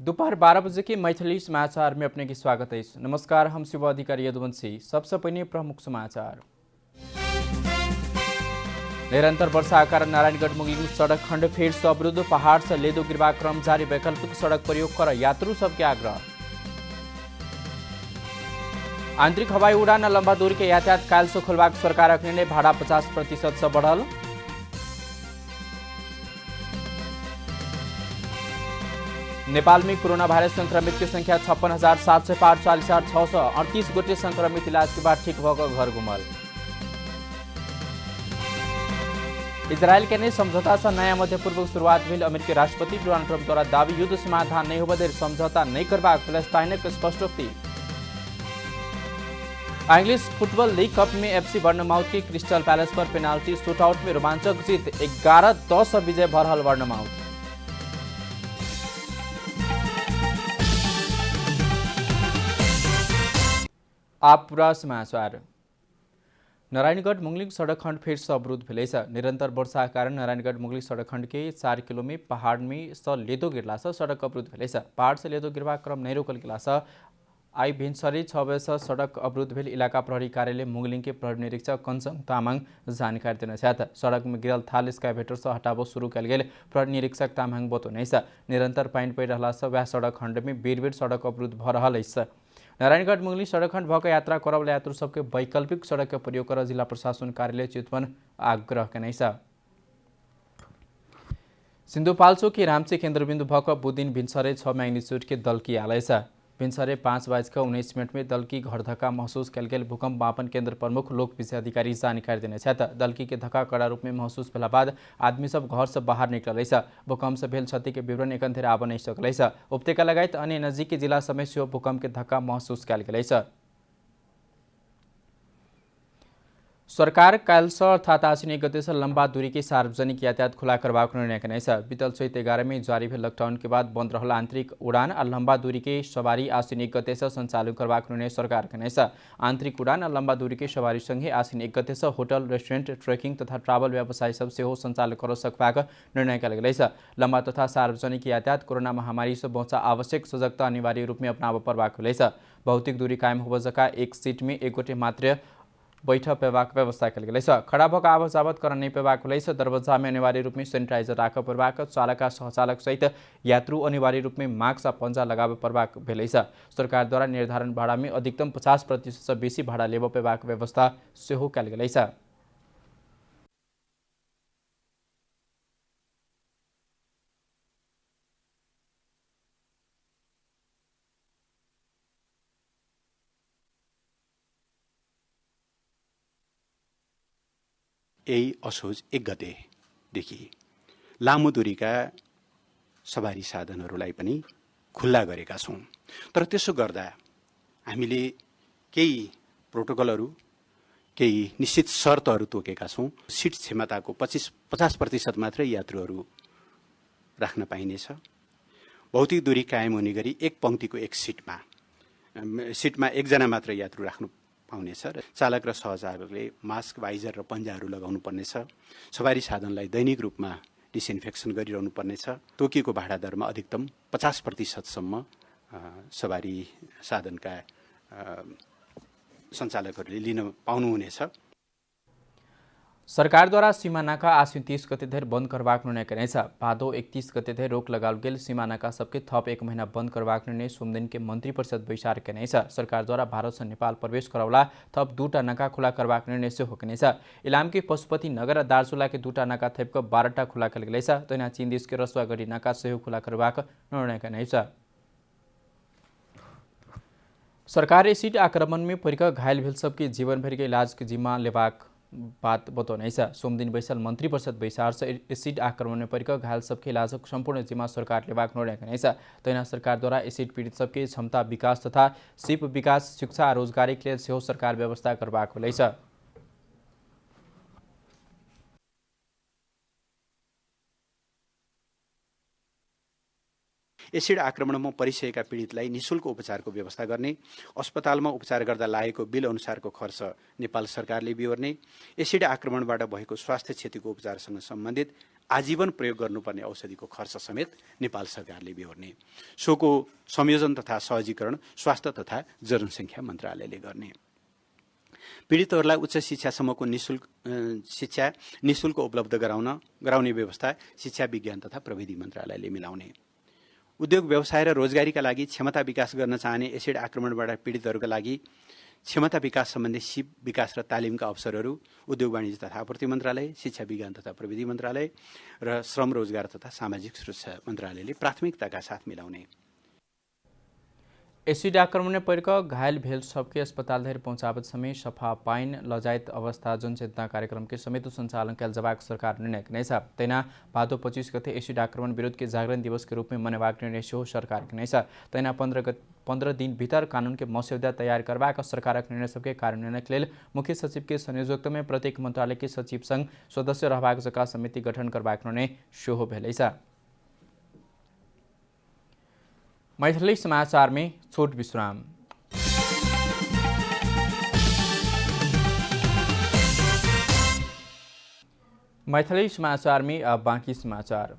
दोपहर 12 बजे के मैथिली समाचार में अपने की स्वागत है। नमस्कार, हम शिव अधिकारी यदुवंशी। सबसे पहले प्रमुख समाचार। निरंतर वर्षा के कारण नारायणगढ़ मुंगली सड़क खंड फिर से अवरुद्ध। पहाड़ से लेदो गिरवा क्रम जारी। वैकल्पिक सड़क प्रयोग कर यात्रु सबके आग्रह। आंतरिक हवाई उड़ान लंबा दूरी के यातायात काल से खोलबाक सरकारक निर्णय। भाड़ा 50% से बढ़ल। नेपाल में कोरोना वायरस संक्रमित की संख्या 56,700 पार। 40,638 गोटे संक्रमित इलाज के बाद ठीक होकर घर घुमल। इजरायल के नए समझौता से नया मध्य पूर्व शुरुआत भेल। अमेरिकी राष्ट्रपति डोनाल्ड ट्रंप द्वारा दावी युद्ध समाधान नहीं होबे समझौता नहीं करबाक पैलेस्टाइनक स्पष्टोक्ति। इंग्लिश फुटबॉल लीग कप में एफसी बर्नमाउथ की क्रिस्टल पैलेस पर पेनाल्टी शूटआउट में रोमांचक जीत। 11-10 विजय भरल बर्नमाउथ। आप पूरा समाचार। नारायणगढ़ मुंगली सड़क खंड फिर से अवरुद्ध भेल। निरंतर वर्षा के कारण नारायणगढ़ मुंगली सड़क खंड के 4 किलो में पहाड़ में से लेदो गिरला से सड़क अवरुद्ध भेल। पहाड़ से लेदो गिरवा क्रम नहीं रोकल गेला से आई भिनसरी 6 बजे से सड़क अवरुद्ध भेल। इलाका प्रहरी कार्यालय मुंगली के प्रहरी निरीक्षक कंचन तामाङ जानकारी देने सड़क में गिरल थाल स्काइवेटर से हटाबो शुरू कल गेल। प्रहरी निरीक्षक तामाङ बतौने निरंतर पानी पड़ रहा से वह सड़क खंड में बेर बेर सड़क अवरुद्ध भ रहा है। नारायणगढ़ मुंगली सड़क खंड भक यात्रा करब यात्रु सबके वैकल्पिक सड़क के प्रयोग कर जिला प्रशासन कार्यालय चितवन आग्रह कने। सिन्धुपाल्चोक की रामची केन्द्रबिंदु भक बुदिन भिनसरे 6 मैग्नीट्यूड के दल की आलय भिनसरे 5:19 में दल की घर धक्का महसूस कल गेल। भूकंप मापन केंद्र प्रमुख लोक विषय अधिकारी जानकारी देने दल की के धक्का कड़ा रूप में महसूस भेला बाद आदमी सब घर से बाहर निकल। भूकंप से भेल क्षति के विवरण एखन धरि आब नहीं सकल। उपत्यका लगायत अन्य नजदीकी जिला समेत सेहो भूकंप के धक्का महसूस कल गेल। सरकार काल से अर्थात आश्विन 1 गते से लंबा दूरी के सार्वजनिक यातायात खुला करबाक निर्णय कने बीतल चैत 11 में जारी भेल लॉकडाउन के बाद बंद रहल आंतरिक उड़ान और लंबा दूरी के सवारी आश्विन 1 गते से संचालन करबाक निर्णय सरकार कने आंतरिक उड़ान और लंबा दूरी के सवारी संगे आश्विन 1 गते से होटल रेस्टोरेंट ट्रेकिंग तथा ट्रावल व्यवसाय सब सेहो संचालन कर सकबाक निर्णय कल गेल। लंबा तथा सार्वजनिक यातायात कोरोना महामारी से बचा आवश्यक सजगता अनिवार्य रूप में अपनाब पड़बाक भेल। भौतिक दूरी कायम होब जका एक सीट में एक गोटे मात्र बैठक पेबाक व्यवस्था कल गेल। खड़ा भक आवाज जावत कर नहीं पेबाक भेल। दरवाजा में अनिवार्य रूप में सैनिटाइजर राख पड़बाक। चालक सहचालक सहित यात्रु अनिवार्य रूप में मास्क और पंजा लगाब पड़बाक भेल। सरकार द्वारा निर्धारण भाड़ा में अधिकतम 50% से बेसी भाड़ा लेब पेबाक व्यवस्था सेहो कल गेल। यही असोज 1 गतेदेखि लामो दूरीका सवारी साधनहरूलाई पनि खुल्ला गरेका छौँ। तर त्यसो गर्दा हामीले केही प्रोटोकलहरू केही निश्चित शर्तहरू तोकेका छौँ। सीट क्षमताको 50% मात्रै यात्रुहरू राख्न पाइनेछ। भौतिक दूरी कायम हुने गरी एक पंक्तिको एक सीटमा एकजना मात्र यात्रु राख्नु पाउनेछ। चालक र सहचालकले मास्क वाइजर र पन्जाहरू लगाउनु पर्नेछ। सवारी साधनलाई दैनिक रूपमा डिसइन्फेक्सन गरिरहनु पर्नेछ। तोकिएको भाडा दरमा अधिकतम 50% सम्म सवारी साधनका सञ्चालकहरूले लिन पाउनुहुनेछ। सरकार द्वारा सीमा नाका आश्विन 30 गते धरि बंद करबाक निर्णय कने भादो 31 गते धरि रोक लगाल गेल सीमा नाका सबके थप 1 महीना बंद करबाक निर्णय सोमदिन के मंत्री परिषद बैसार कने सरकार द्वारा भारत से नेपाल प्रवेश करवला थप 2टा नाका खुला करबाक निर्णय सेहो कने इलाम के पशुपति नगर और दार्चुला के 2टा नाका थप 12टा खुला कल गेल। तैना चीन देश के रसुवागढ़ी नाका सेहो खुला करबाक निर्णय कने सरकार एसिड आक्रमण में परिक घायल भेल सबके जीवन भर के इलाज के जिम्मा लेबाक बात बतौने सोमदिन बैसल मंत्री परिषद बैसार से एसिड आक्रमण में परिक घायल सबके इलाज संपूर्ण जिम्मा सरकार लेबाक निर्णय कने तैना सरकार द्वारा एसिड पीड़ित सबके क्षमता विकास तथा सिप विकास शिक्षा और रोजगारी के लिए सेहो सरकार व्यवस्था करबाक भेल। एसिड आक्रमणमा परिसकेका पीडितलाई निःशुल्क उपचारको व्यवस्था गर्ने, अस्पतालमा उपचार गर्दा लागेको बिल अनुसारको खर्च नेपाल सरकारले बिहोर्ने, एसिड आक्रमणबाट भएको स्वास्थ्य क्षतिको उपचारसँग सम्बन्धित आजीवन प्रयोग गर्नुपर्ने औषधिको खर्च समेत नेपाल सरकारले बिहोर्ने, सोको संयोजन तथा सहजीकरण स्वास्थ्य तथा जनसङ्ख्या मन्त्रालयले गर्ने, पीडितहरूलाई उच्च शिक्षासम्मको निःशुल्क उपलब्ध गराउने व्यवस्था शिक्षा विज्ञान तथा प्रविधि मन्त्रालयले मिलाउने, उद्योग व्यवसाय र रोजगारीका लागि क्षमता विकास गर्न चाहने एसिड आक्रमणबाट पीडितहरूका लागि क्षमता विकास सम्बन्धी सिप विकास र तालिमका अवसरहरू उद्योग वाणिज्य तथा आपूर्ति मन्त्रालय, शिक्षा विज्ञान तथा प्रविधि मन्त्रालय र श्रम रोजगार तथा सामाजिक सुरक्षा मन्त्रालयले प्राथमिकताका साथ मिलाउने। एसिड आक्रमण में पड़कर घायल भेल सबके अस्पताल धरि पहुंचावत समय सफा पाइन लजायत अवस्था जनचेतना कार्यक्रम के समेत संचालन कैल जबाक सरकार निर्णय नहीं छ। तैना भादो 25 गते एसिड आक्रमण विरुद्ध के जागरण दिवस के रूप में मनावाक निर्णय से सरकार के नहीं छ। तैना 15 दिन भीतर कानून के मसौदा तैयार करवाक सरकार निर्णय सबके कार्यान्वयन के लिए मुख्य सचिव के संयोजकत्व में प्रत्येक मंत्रालय के सचिव संघ सदस्य रहबाक जका समिति गठन करवाक निर्णय सेहो भेलै छ। मैथिली समाचार में छोट विश्राम। मैथिली समाचार में अब बाँकी समाचार।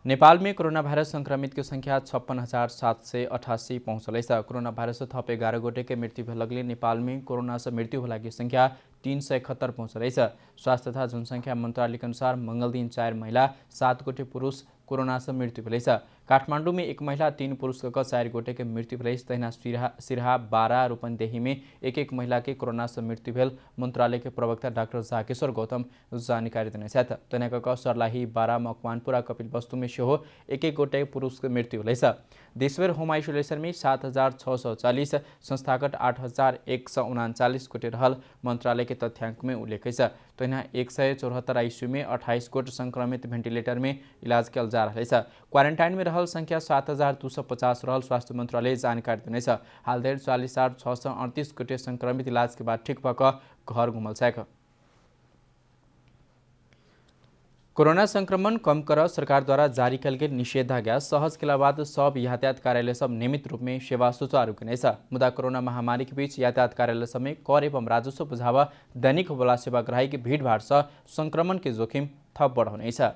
नेपाल में कोरोना भाइरस संक्रमित की संख्या 56,788 पहुँचल छ। कोरोना भाइरस थप 11 गोटे के मृत्यु भेलगले नेपाल में कोरोना से मृत्यु होला की संख्या 371 पहुँचल छ। स्वास्थ्य तथा जनसंख्या मंत्रालय के अनुसार मंगल दिन 4 महिला 7 गोटे पुरुष कोरोना से मृत्यु भेलै छ। काठमाडौँ में 1 महिला 3 पुरुष 4 गोटे के मृत्यु भेलै। तहिना सिरहा 12 रूपन्देही में 1 महिला के कोरोना से मृत्यु भेल मंत्रालय के प्रवक्ता डाक्टर झाकेश्वर गौतम जानकारी देने छथि। तहिना सर्लाही 12 मकवानपुर आ कपिलवस्तु में सेहो 1 गोटे पुरुष के मृत्यु भेलै छ। देशभर होम आइसोलेशन में 7,640 संस्थागत 8,139 गोटे रहल मंत्रालय के तथ्यांक में उल्लेख छ। तहिना 174 आईसीयू में 28 गोटे संक्रमित वेंटिलेटर में इलाज कल जा रहा है। क्वारेंटाइन में रहल संख्या 7,250 रहल स्वास्थ्य मंत्रालय जानकारी देने छ। हाल धरि 40,638 गोटे संक्रमित इलाज के बाद ठीक भक घर घुमल छ। कोरोना संक्रमण कम कर सरकार द्वारा जारी कल गेल निषेधाज्ञा सहज के बाद सब यातायात कार्यालय सब नियमित रूप में सेवा सुचारू कने छ। मुदा कोरोना महामारी के बीच यातायात कार्यालय सब में कर एवं राजस्व बुझावा दैनिक होला सेवाग्राही के भीड़भाड़ से संक्रमण के जोखिम थप बढ़ाउने छ।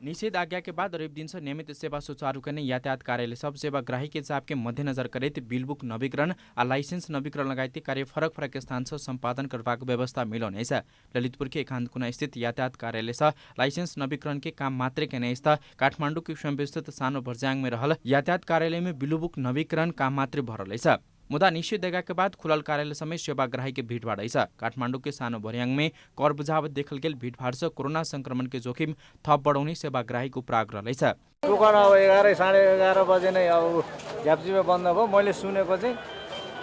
निषेधाज्ञा के बाद रवि दिन से नियमित सेवा सुचारू करने यातायात कार्यालय सब सेवाग्राही के चाप के मध्यनजर करेत बिल बुक नवीकरण आ लाइसेंस नवीकरण लगायत कार्य फरक फरक स्थान से संपादन करवाक व्यवस्था मिलने छ। ललितपुर के एकांतकुना स्थित यातायात कार्यालय से लाइसेंस नवीकरण के काम मात्रै केने स्था काठमाडौँ के स्वयं स्थित सानो भर्ज्याङ में रहल यातायात कार्यालय में बिल बुक नवीकरण काम मात्रै भरल छ। मुदा निषेधाज्ञा के बाद खुलल कार्यालय समय सेवाग्राही के भीड़भाड़ छ। काठमाडौँ के सानो भर्याङ में कर बुझावत देखल गेल भीड़भाड़ से कोरोना संक्रमण के जोखिम थप बढ़ाउने सेवाग्राही को प्राग रहलै छ। दोकान अब 11 साढे 11 बजे नै अब झ्याप्चीमा बन्द भयो। मैले सुनेको चाहिँ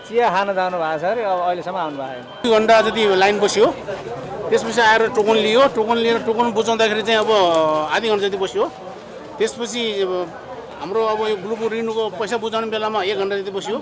चिया खान जानु भएको छ अरे, अब अहिलेसम्म आउनु भएको छैन। 2 घण्टा जति लाइन बस्यो, त्यसपछि आएर टोकन लियो, टोकन लिएर टोकन बुझाउँदाखेरि चाहिँ अब आधी घण्टा जति बस्यो। त्यसपछि हाम्रो अब यो ग्लुको रिन्युको पैसा बुझाउने बेलामा 1 घण्टा जति बस्यो,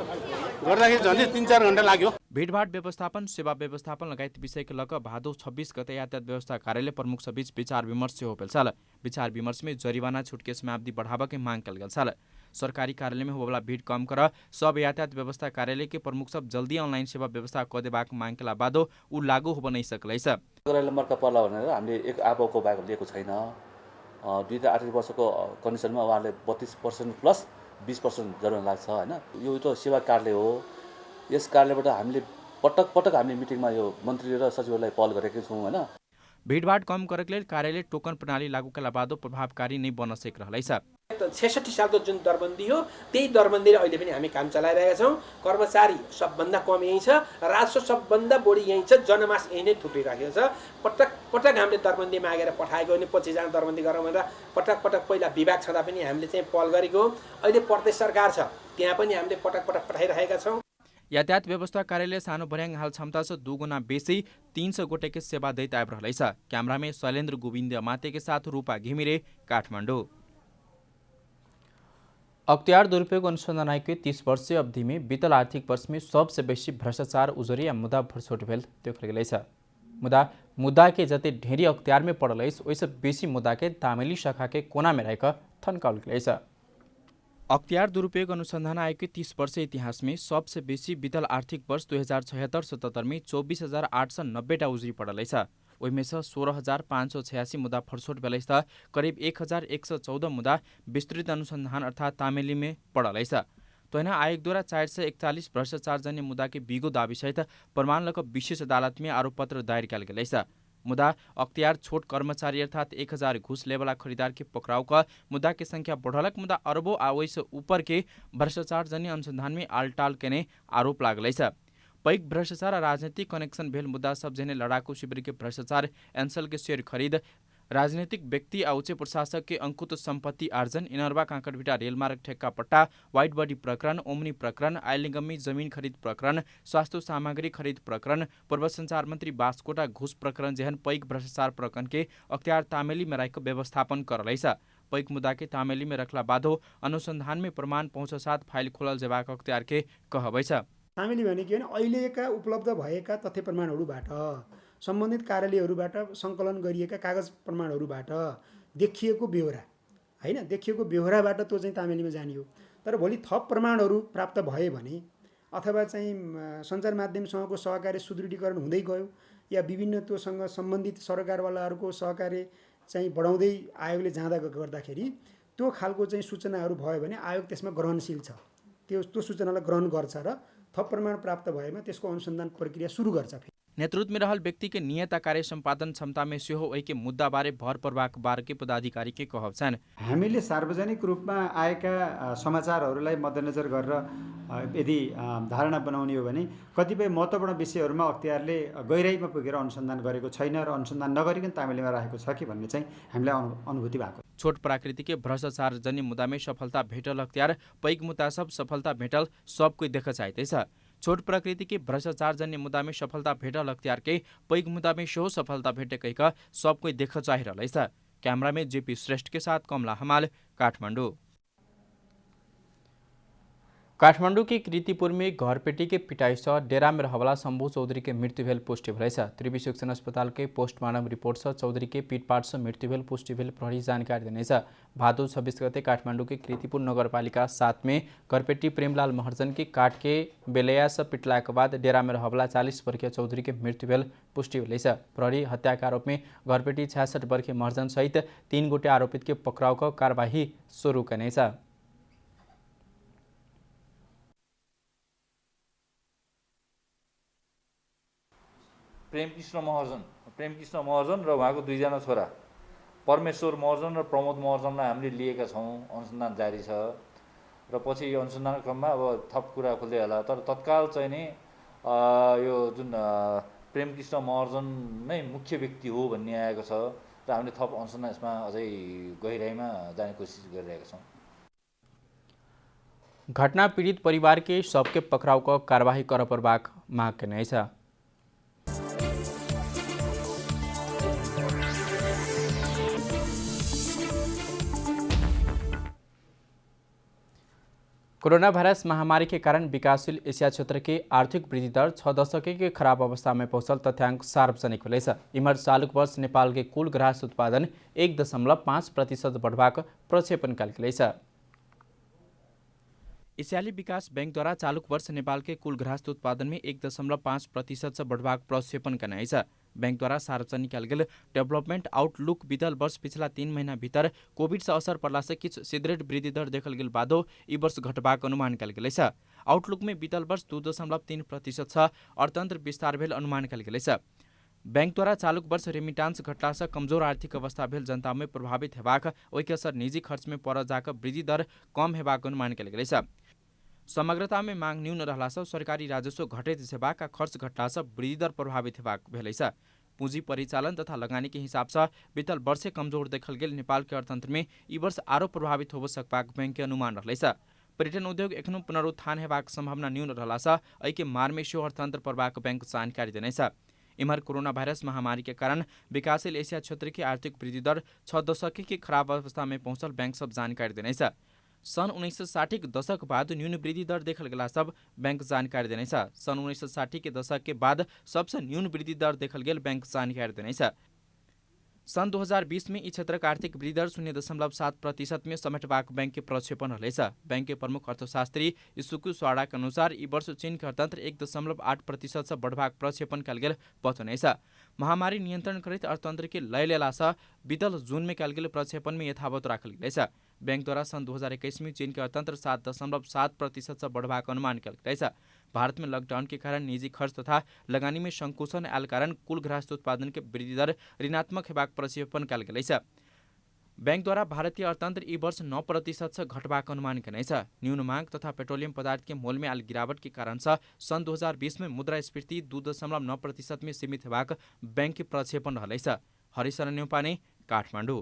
गर्दाखेरि झन्डै 3-4 घण्टा लाग्यो। भीड़भाड़ व्यवस्थापन सेवा व्यवस्थापन लगायत विषय के लक भादो 26 गते यातायात व्यवस्था कार्यालय प्रमुख सब बीच विचार विमर्श हो भेल छल। विचार विमर्श में जरिवाना छूट के समाप्ति बढ़ावा के मांग कल गेल छल। सरकारी कार्यालय में होबला भीड़ कम कर सब यातायात व्यवस्था कार्यालय के प्रमुख सब जल्दी ऑनलाइन सेवा व्यवस्था क देबाक मांग केला बादो उ लागू हो नै सकलै छ। मर्का पर्ला भनेर हामीले एक आबको बाइक लिएको छैन। 2-8 वर्षको कन्डिसनमा उहाँले 32% प्लस 20% जरिवाना लाग्छ हैन। यो त सेवा कार्यालय हो। यस कार्यालयबाट हामीले पटक पटक हामीले मिटिङमा यो मन्त्री र सचिवलाई पहल गरेका छौं हैन। भीड़भाड़ कम गरेको लेल कार्यालय टोकन प्रणाली लागू केला बादो प्रभावकारी नै बन्न सक रहलै छ। 66 सालको जुन दरबन्दी हो त्यही दरबन्दीले अहिले पनि हामी काम चलाइरहेका छौं। कर्मचारी सबभन्दा कम यही छ, राजस्व सबभन्दा बढी यही छ, जनमास यही नै थुप्रिराखेको छ। पटक पटक हामीले दरबन्दी मागेर पठाएको नि 25 जना दरबन्दी गरौँ भनेर पटक पटक पहिला विभाग छँदा पनि हामीले चाहिँ पहल गरेको। अहिले प्रदेश सरकार छ, त्यहाँ पनि हामीले पटक पटक पठाइरहेका छौं। यातायात व्यवस्था कार्यालय सानो भर्याङ हाल क्षमता से 2 गुना बेसी 300 गोटे के सेवा दैत आइब रहलै छ। कैमरा में शैलेन्द्र गोविंद माते के साथ रूपा घिमिरे, काठमाडौँ। अख्तियार दुरुपयोग अनुसंधान आयोग के 30 वर्षीय अवधि में बीतल आर्थिक वर्ष में सबसे बेसी भ्रष्टाचार उजरी या मुद्दा भरछोट भेल देखल गेलै छ। मुद्दा के जते ढेरी अख्तियार में पड़ल ओइसे बेसी मुद्दा के तामेली शाखा के कोना में रह थन्काउल गेलैछ। अख्तियार दुरुपयोग अनुसंधान आयोग के 30 वर्ष इतिहास में सबसे बेसी बीतल आर्थिक वर्ष 2076-77 में 24,890 उजुरी पड़ल छ। ओहिमे से 16,586 मुद्दा फरसोट भेल त करीब 1,114 मुद्दा विस्तृत अनुसंधान अर्थात तामेली में पड़ल छ। तोहना आयोगद्वारा 441 भ्रष्टाचार जन्य मुद्दा के विगो दावी सहित प्रमाण लक विशेष अदालत में आरोप पत्र दायर किया गेल छ। मुद्दा अख्तियार छोट कर्मचारी अर्थात 1,000 घूस लेवला खरीदार के पकड़ाव का मुद्दा की संख्या बढ़लक मुद्दा अरबों आ से ऊपर के भ्रष्टाचार जन्य अनुसंधान में आलटाल केने आरोप लागल छ। पैक भ्रष्टाचार और राजनीतिक कनेक्शन भेल मुद्दा सब जने लड़ाकू शिविर के भ्रष्टाचार, एनसल के शेयर खरीद, राजनीतिक व्यक्ति आ उच्च प्रशासक के अंकुत संपत्ति आर्जन, इनरवा कांकड़भिटा रेलमार्ग ठेक्का पट्टा, व्हाइट बॉडी प्रकरण, ओमनी प्रकरण, आइलिगमी जमीन खरीद प्रकरण, स्वास्थ्य सामग्री खरीद प्रकरण, पूर्व संचार मंत्री बास्कोटा घुस प्रकरण जहन पैक भ्रष्टाचार प्रकरण के अख्तियार तामेली में राख व्यवस्थापन करल छ। पैक मुद्दा के तामेली में रखला बादो अनुसंधान में प्रमाण पहुँच साथ फाइल खोलल जेबाक अख्तियार के कहबै छ। तामेली भनेको अहिलेका उपलब्ध भएका तथ्य प्रमाणहरूबाट सम्बन्धित कार्यालयहरूबाट सङ्कलन गरिएका कागज प्रमाणहरूबाट देखिएको बेहोरा हैन, देखिएको बेहोराबाट त्यो चाहिँ तामेलीमा जाने हो। तर भोलि थप प्रमाणहरू प्राप्त भए भने अथवा चाहिँ सञ्चार माध्यमसँगको सहकार्य सुदृढीकरण हुँदै गयो या विभिन्न त्योसँग सम्बन्धित सरकारवालाहरूको सहकार्य चाहिँ बढाउँदै आयोगले जाँदा गर्दाखेरि त्यो खालको चाहिँ सूचनाहरू भयो भने आयोग त्यसमा ग्रहणशील छ। त्यो सूचनालाई ग्रहण गर्छ र थप प्रमाण प्राप्त भएमा त्यसको अनुसन्धान प्रक्रिया सुरु गर्छ। नेतृत्व में रहल व्यक्ति के नियता कार्य सम्पादन क्षमता में सेहो ओहि के मुद्दा बारे भर प्रवाहक बार के पदाधिकारी के कहब छन्। हामीले सार्वजनिक रूपमा आएका समाचारहरूलाई मध्यनजर गरेर यदि धारणा बनाउने हो भने कतिपय महत्त्वपूर्ण विषयहरूमा अख्तियारले गहिराईमा पुगेर अनुसन्धान गरेको छैन र अनुसन्धान नगरिकन तामेलीमा राखेको छ कि भन्ने चाहिँ हामीलाई अनुभूति भएको। छोट प्राकृतिक भ्रष्टाचार जन्य मुद्दा में सफलता भेटल अख्तियार पैक मुद्दा सब सफलता भेटल सबको देख चाहते छ। छोट प्रकृति के भ्रष्टाचार जन्य मुद्दा में सफलता भेटल अख्तियार के पैक मुद्दा में सेहो सफलता भेटेकै का सबको देख चाहिरहलै छ। कैमरा में जेपी श्रेष्ठ के साथ कमला हमाल, काठमाडौँ। काठमाडौँ के कीर्तिपुर में घरपेटी के पिटाई से डेरा में रहवाला शंभू चौधरी के मृत्यु भेल पुष्टि भेल छ। त्रिवी शिक्षण अस्पताल के पोस्टमार्टम रिपोर्ट से चौधरी के पीटपाट से मृत्यु भेल पुष्टि भेल प्रहरी जानकारी देने छ। भादो 26 गते काठमाडौँ के कीर्तिपुर नगरपालिका 7 में घरपेटी प्रेमलाल महर्जन के काट के बेलैया से पिटला के बाद डेरा में रहवाला 40 वर्षीय चौधरी के मृत्यु भेल पुष्टि भेल छ। प्रहरी हत्या के आरोप में घरपेटी 66 वर्षीय महर्जन सहित 3 गोटे आरोपित के पकड़ाव का कार्यवाही शुरू करने छ। प्रेमकृष्ण महर्जन र उहाँको 2 जना छोरा परमेश्वर महर्जन र प्रमोद महर्जनलाई हामीले लिएका छौँ। अनुसन्धान जारी छ र पछि यो अनुसन्धान क्रममा अब थप कुरा खोल्दै होला। तर तत्काल चाहिँ नि यो जुन प्रेमकृष्ण महर्जन नै मुख्य व्यक्ति हो भन्ने आएको छ र हामीले थप अनुसन्धान यसमा अझै गहिराईमा जाने कोसिस गरिरहेका छौँ। घटना पीडित परिवार के सबके पकड़ाव का कार्यवाही कर परबाक माग करने छ। कोरोना वायरस महामारी के कारण विकासशील एशिया क्षेत्र के आर्थिक वृद्धि दर 6 दशक के खराब अवस्था में पहुंचल तथ्यांक सार्वजनिक भेल छ। इमहर चालू वर्ष नेपाल के कुल ग्राहक उत्पादन 1.5% बढ़बाक प्रक्षेपण कयल गेल छ। एशियाली विकास बैंक द्वारा चालू वर्ष नेपाल के कुल ग्राहक उत्पादन में 1.5% से बढ़बाक प्रक्षेपण करने छ। बैंक द्वारा सार्वजनिक कयल गेल डेवलपमेंट आउटलुक बीतल वर्ष पिछला 3 महीना भीतर कोविड से असर पड़ला से किछ सुदृढ़ वृद्धि दर देखल गेल बादो ई वर्ष घटबाक अनुमान कयल गेल छ। आउटलुक में बीतल वर्ष 2.3% छ। अर्थतंत्र विस्तार भेल अनुमान कयल गेल छ। बैंक द्वारा चालू वर्ष रेमिटांस घटला से कमजोर आर्थिक अवस्था भेल जनता में प्रभावित हेबाक ओहि के असर निजी खर्च में पड़ जाक वृद्धि दर कम हेबाक अनुमान कयल गेल छ। समग्रता में मांग न्यून रहला से सरकारी राजस्व घटैत हेबाक आ खर्च घटला से वृद्धि दर प्रभावित हेबाक भेल छ। पूंजी परिचालन तथा लगानी के हिसाब से बीतल वर्षे कमजोर देखल गेल नेपाल के अर्थतंत्र में ई वर्ष आरो प्रभावित हो सकबाक बैंक के अनुमान रहलै छ। पर्यटन उद्योग एखनो पुनरुत्थान हेबाक संभावना न्यून रहला से एहि के मार में सेहो अर्थतंत्र प्रभावित बैंक जानकारी देने छ। इमहर कोरोना वायरस महामारी के कारण विकासशील एशिया क्षेत्र की आर्थिक वृद्धि दर 6 दशक के खराब अवस्था में पहुंचल बैंक सब जानकारी देने छ। सन 1960 के दशक बाद न्यून वृद्धि दर देखल गेला सब बैंक जानकारी देने छ। सन 1960 के दशक के बाद सबसे न्यून वृद्धि दर देखल गेल बैंक जानकारी देने छ। सन् 2020 में यी क्षेत्रका आर्थिक वृद्धि दर 0.7% में समेटबाक बैंक के प्रक्षेपण रहलेछ। बैंक के प्रमुख अर्थशास्त्री इसुकु स्वाडाका अनुसार यी वर्ष चीन के अर्थतन्त्र 1.8% से बढ़बाक प्रक्षेपण कयल गेल बतनेछ। महामारी नियन्त्रण करित अर्थतन्त्र के लय लेलास बीतल जून में कयल गेल प्रक्षेपण में यथावत राखल गेलेछ। बैंकद्वारा सन् 2021 में चीन के अर्थतन्त्र 7.7% से बढ़बाक अनुमान कयल गेलेछ। भारत में लॉकडाउन के कारण निजी खर्च तथा लगानी में संकुचन आयल कारण कुल गृहस्थ उत्पादन के वृद्धि दर ऋणात्मक हेबाक प्रक्षेपण कयल गेलेछ। बैंकद्वारा भारतीय अर्थतन्त्र यी वर्ष 9% से घटबाक अनुमान कनेछ। न्यून माग तथा पेट्रोलियम पदार्थ के मोल में आयल गिरावट के कारण से सन् 2020 में मुद्रास्फीति 2.9% में सीमित हेबाक बैंक के प्रक्षेपण रहलेछ। हरिशरण न्यौपाने, काठमाडौँ।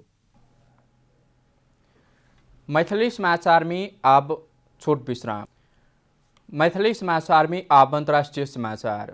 मैथिली समाचार में अब छोट विश्राम। मैथिली समाचार में अब अन्तर्राष्ट्रिय समाचार।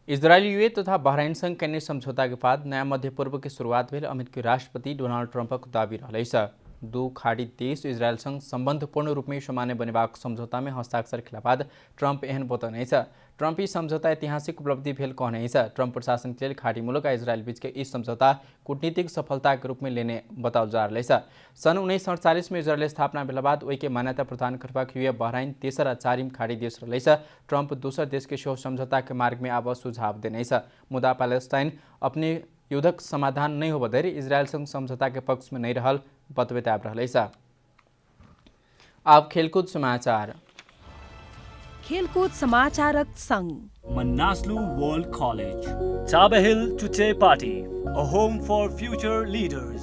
इजरायल यूए तथा बहराइनसँग कैने समझौता के बाद नया मध्य पूर्व की शुरुआत भेल अमेरिकी राष्ट्रपति डोनाल्ड ट्रम्पको दावी रहलेछ। दू खाड़ी देश इजरायलसँग सम्बन्ध पूर्ण रूपमै सामान्य बनेबाक सम्झौता में हस्ताक्षर खेला बाद ट्रम्प एहन बतौनेछ। ट्रम्प यी सम्झौता ऐतिहासिक उपलब्धि भेल कहनेछ। ट्रम्प प्रशासन के लिए खाड़ी मुलुक इजरायल बीच के इस समझौता कूटनीतिक सफलता के रूप में लेने बताओ जा रहा है। सन् 1948 में इजरायल स्थापना भेला बाद ओई के मान्यता प्रदान करबाक यूए बहराइन तेसर आ चारिम खाड़ी देश रहेछ। ट्रम्प दोसर देश के सेहो समझौता के मार्ग में अब सुझाव देनेछ। मुदा पैलेस्टाइन अपने युद्धक समाधान नहीं हो बधैर इजरायलसँग समझौता के पक्ष में नहीं रहल बतबेताब रहलेछ। अब खेलकुद समाचार। खेलकुद समाचारक संग Manaslu World College, Tabahil Tuche Party, a home for future leaders.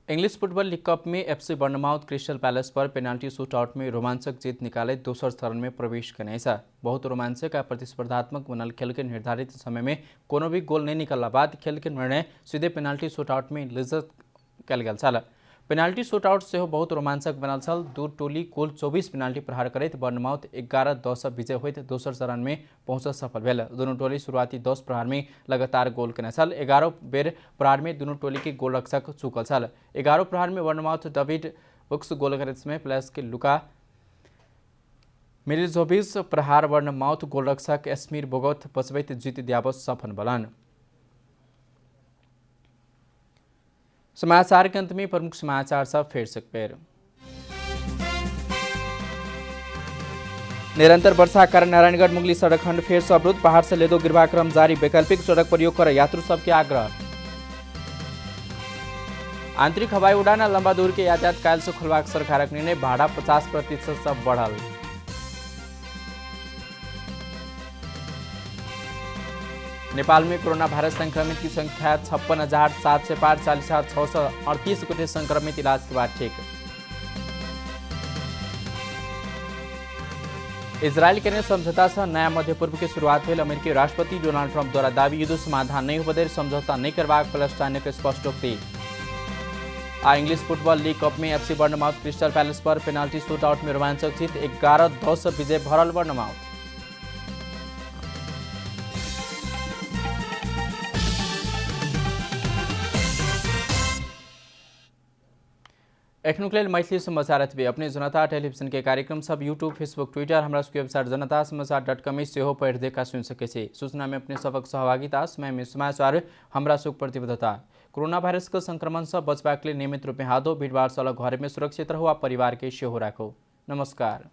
English football league cup में एफसी बर्नमाउथ क्रिस्टल पैलेस पर पेनाल्टी शूटआउट में रोमांचक जीत निकाले दोसर चरण में प्रवेश कनेछ। बहुत रोमांचक आ प्रतिस्पर्धात्मक बनल खेल के निर्धारित समय में कोनो भी गोल नहीं निकलला बाद खेल के निर्णय सीधे पेनाल्टी शूटआउट में लिज्जत कयल गेल छल। पेनाल्टी शूटआउट से बहुत रोमांचक बनल छल। दू टोली कुल 24 पेनाल्टी प्रहार करैत बर्नमाउथ 11-10 विजय होइत दोसर चरण में पहुँच सफल भेल। दुनू टोली शुरुआती 10 प्रहार में लगातार गोल केने छल। 11 बेर प्रहार में दुनू टोली के गोलरक्षक चूकल छल। 11 प्रहार में बर्नमाउथ डेभिड वुक्स गोल करैत समय प्लेस के लुका मिलिजोभिच प्रहार बर्नमाउथ गोलरक्षक एस्मिर बोगोथ बचबैत जीत दियावत सफल बलन। समाचार के अंत में प्रमुख समाचार सब फिर से पेर। निरंतर वर्षा कारण नारायणगढ़ मुगली सड़क खंड फिर से अवरुद्ध। पहाड़ से लेदो गिरवा क्रम जारी। वैकल्पिक सड़क प्रयोग कर यात्रु सबके आग्रह। आंतरिक हवाई उड़ान लंबा दूर के यातायात काल से खुलवाक सरकारक निर्णय। भाड़ा 50% से बढ़ल। नेपाल में कोरोना वायरस संक्रमित की संख्या 56,000 से पार। 40,638 गोटे संक्रमित इलाज के बाद ठीक। इजरायल के समझौता से नया मध्य पूर्व की शुरुआत भेल। अमेरिकी राष्ट्रपति डोनाल्ड ट्रम्प द्वारा दावी युद्ध समाधान नहीं हो बधैर समझौता नहीं करबाक पैलेस्टाइन के स्पष्टोक्ति। इंग्लिश फुटबॉल लीग कप में एफसी बर्नमाउथ क्रिस्टल पैलेस पर पेनाल्टी शूटआउट में रोमांचक जीत। 11-10 विजय भरल बर्नमाउथ। एखनुक लेल मैथिली समाचार एतबे। अपने जनता टेलीविजन के कार्यक्रम सब यूट्यूब, फेसबुक, ट्विटर, हमरा सबके वेबसाइट जनतासमाचार.com में सेहो पढ़ देखा सुन सके छी। सूचना में अपने सबक सहभागिता, समय में समाचार, हमरा सुख प्रतिबद्धता। कोरोना वायरस के संक्रमण से बचबाक लेल नियमित रूप में हाथ धो, भीड़भाड़ से अलग घर में सुरक्षित रहो आ परिवार के सेहो राखो। नमस्कार।